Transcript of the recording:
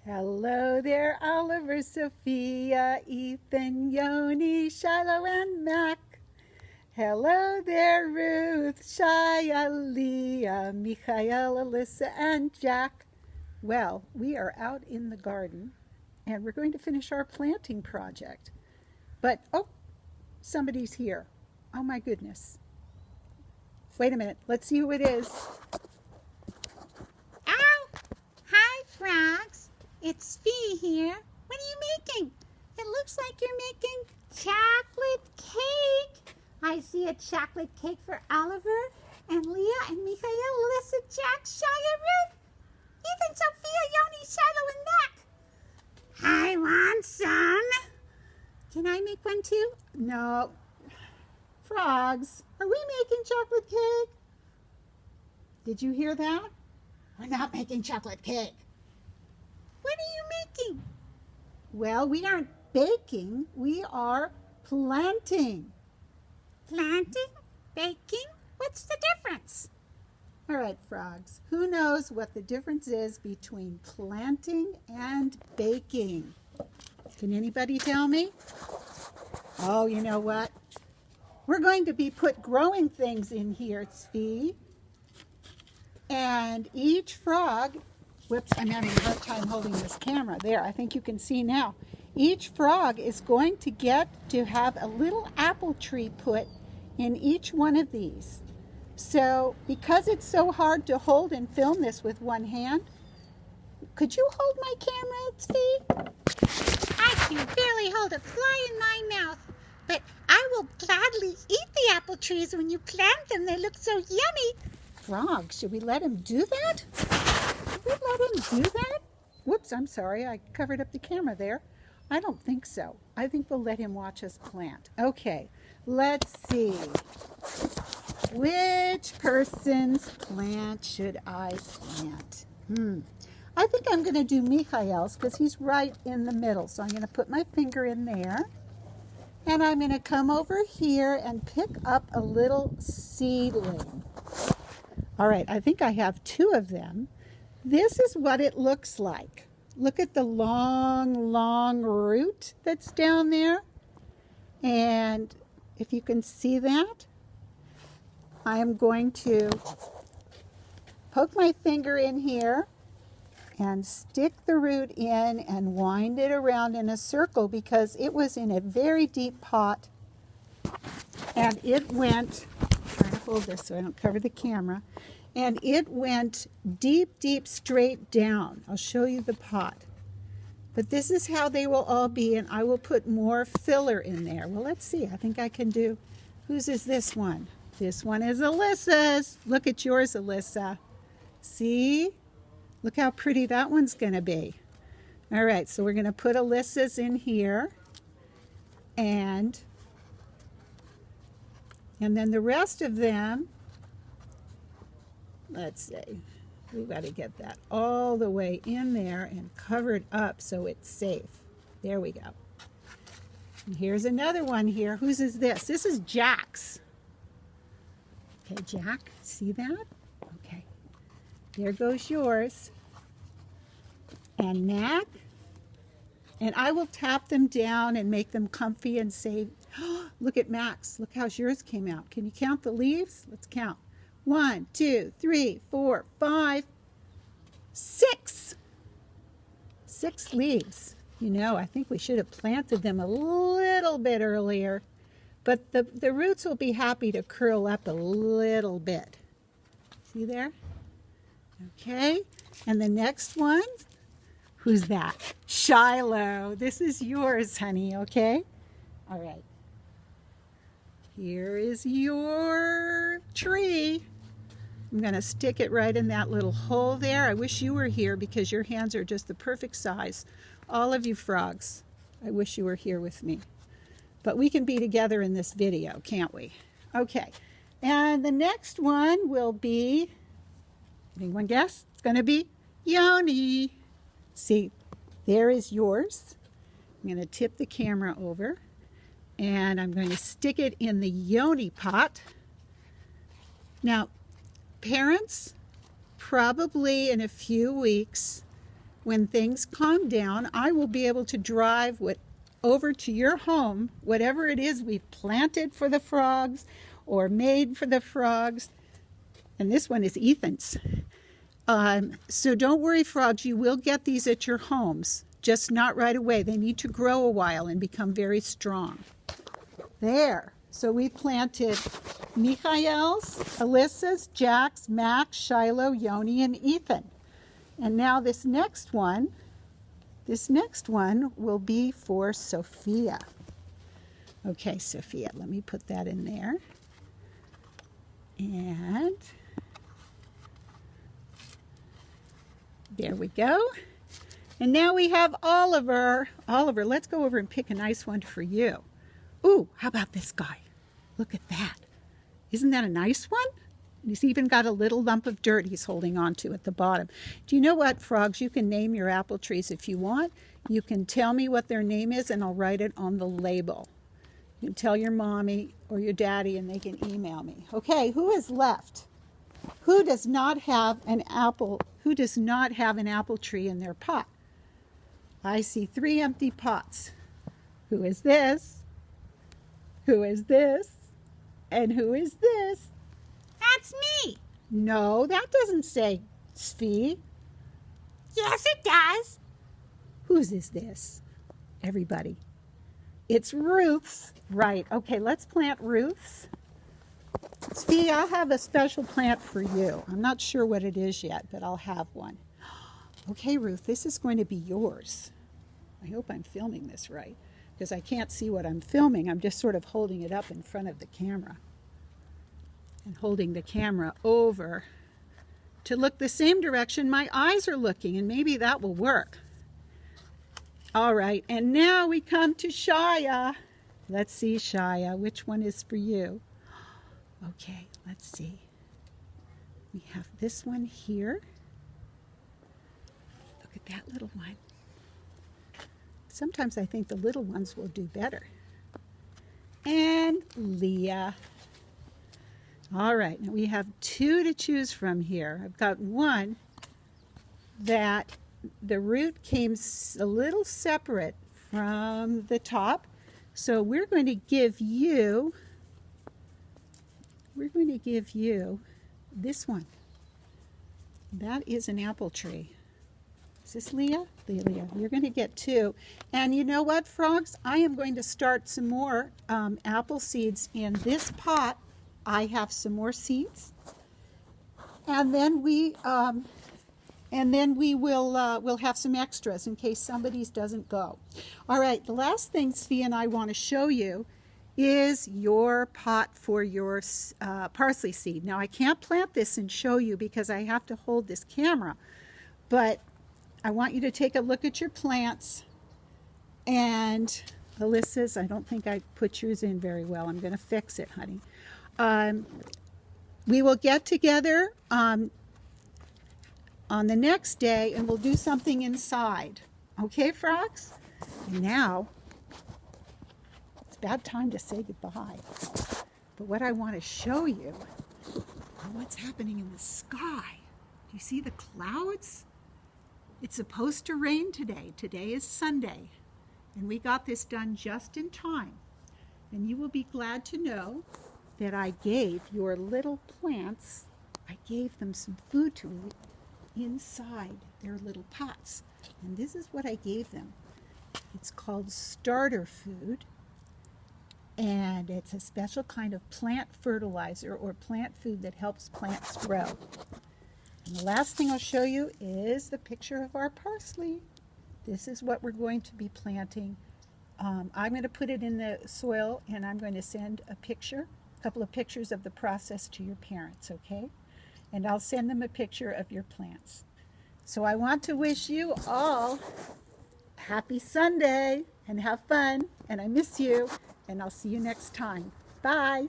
Hello there, Oliver, Sophia, Ethan, Yoni, Shiloh, and Mac. Hello there, Ruth, Shia, Leah, Michael, Alyssa, and Jack. Well, we are out in the garden, and we're going to finish our planting project. But, oh, somebody's here. Oh, my goodness. Wait a minute. Let's see who it is. Ow! Hi, frogs. It's Fee here. What are you making? It looks like you're making chocolate cake. I see a chocolate cake for Oliver and Leah and Michael, Alyssa, Jack, Shia, Ruth, Ethan, Sophia, Yoni, Shiloh, and Mac. I want some. Can I make one too? No. Frogs, are we making chocolate cake? Did you hear that? We're not making chocolate cake. What are you making? Well, we aren't baking. We are planting. Planting? Baking? What's the difference? All right, frogs. Who knows what the difference is between planting and baking? Can anybody tell me? Oh, you know what? We're going to be growing things in here, Svi. And each frog, whoops, I'm having a hard time holding this camera. There, I think you can see now. Each frog is going to get to have a little apple tree put in each one of these. So, because it's so hard to hold and film this with one hand, could you hold my camera, Svi? I can barely hold a fly in my mouth, but I will gladly eat the apple trees when you plant them. They look so yummy. Frog, should we let him do that? Should we let him do that? Whoops, I'm sorry. I covered up the camera there. I don't think so. I think we'll let him watch us plant. Okay, let's see. Which person's plant should I plant? I think I'm going to do Michael's because he's right in the middle. So I'm going to put my finger in there. And I'm going to come over here and pick up a little seedling. All right, I think I have two of them. This is what it looks like. Look at the long root that's down there. And if you can see that, I am going to poke my finger in here and stick the root in and wind it around in a circle because it was in a very deep pot. And it went, try to hold this so I don't cover the camera, and it went deep straight down. I'll show you the pot. But this is how they will all be, and I will put more filler in there. Well, let's see. I think I can do, whose is this one? This one is Alyssa's. Look at yours, Alyssa. See? Look how pretty that one's going to be. All right, so we're going to put Alyssa's in here. And then the rest of them, let's see, we've got to get that all the way in there and covered up so it's safe. There we go. And here's another one here. Whose is this? This is Jack's. Okay, Jack, see that? Okay, there goes yours. And Mac. And I will tap them down and make them comfy and safe. Look at Max. Look how yours came out. Can you count the leaves? Let's count. 1, 2, 3, 4, 5, 6. 6 leaves. You know, I think we should have planted them a little bit earlier. But the roots will be happy to curl up a little bit. See there? Okay. And the next one, who's that? Shiloh. This is yours, honey, okay? All right. Here is your tree. I'm going to stick it right in that little hole there. I wish you were here because your hands are just the perfect size. All of you frogs, I wish you were here with me. But we can be together in this video, can't we? Okay. And the next one will be, anyone guess? It's going to be Yoni. See, there is yours. I'm going to tip the camera over. And I'm going to stick it in the Yoni pot. Now, parents, probably in a few weeks, when things calm down, I will be able to drive over to your home, whatever it is we've planted for the frogs or made for the frogs. And this one is Ethan's. So don't worry, frogs, you will get these at your homes, just not right away. They need to grow a while and become very strong. There. So we planted Michael's, Alyssa's, Jack's, Max, Shiloh, Yoni, and Ethan. And now this next one will be for Sophia. Okay, Sophia, let me put that in there. And there we go. And now we have Oliver. Oliver, let's go over and pick a nice one for you. Ooh, how about this guy? Look at that. Isn't that a nice one? He's even got a little lump of dirt he's holding on to at the bottom. Do you know what, frogs? You can name your apple trees if you want. You can tell me what their name is and I'll write it on the label. You can tell your mommy or your daddy and they can email me. Okay, who is left? Who does not have an apple? Who does not have an apple tree in their pot? I see 3 empty pots. Who is this? Who is this? And who is this? That's me. No, that doesn't say Svi. Yes, it does. Whose is this? Everybody. It's Ruth's. Right. Okay, let's plant Ruth's. Svi, I'll have a special plant for you. I'm not sure what it is yet, but I'll have one. Okay, Ruth, this is going to be yours. I hope I'm filming this right, because I can't see what I'm filming. I'm just sort of holding it up in front of the camera and holding the camera over to look the same direction my eyes are looking, and maybe that will work. All right, and now we come to Shia. Let's see, Shia, which one is for you? Okay, let's see. We have this one here. Look at that little one. Sometimes I think the little ones will do better. And Leah. All right, now we have 2 to choose from here. I've got one that the root came a little separate from the top. So we're going to give you this one. That is an apple tree. Is this Leah? Leah, you're going to get 2. And you know what, frogs? I am going to start some more apple seeds in this pot. I have some more seeds. And then we'll have some extras in case somebody's doesn't go. All right, the last thing Svi and I want to show you is your pot for your parsley seed. Now I can't plant this and show you because I have to hold this camera, but I want you to take a look at your plants. And Alyssa's, I don't think I put yours in very well. I'm going to fix it, honey. We will get together on the next day and we'll do something inside. Okay, frogs? And now, it's about time to say goodbye. But what I want to show you are what's happening in the sky. Do you see the clouds? It's supposed to rain today. Today is Sunday. And we got this done just in time. And you will be glad to know that I gave your little plants, I gave them some food to eat inside their little pots. And this is what I gave them. It's called starter food. And it's a special kind of plant fertilizer or plant food that helps plants grow. And the last thing I'll show you is the picture of our parsley. This is what we're going to be planting. I'm going to put it in the soil and I'm going to send a couple of pictures of the process to your parents, okay? And I'll send them a picture of your plants. So I want to wish you all happy Sunday and have fun. And I miss you. And I'll see you next time. Bye.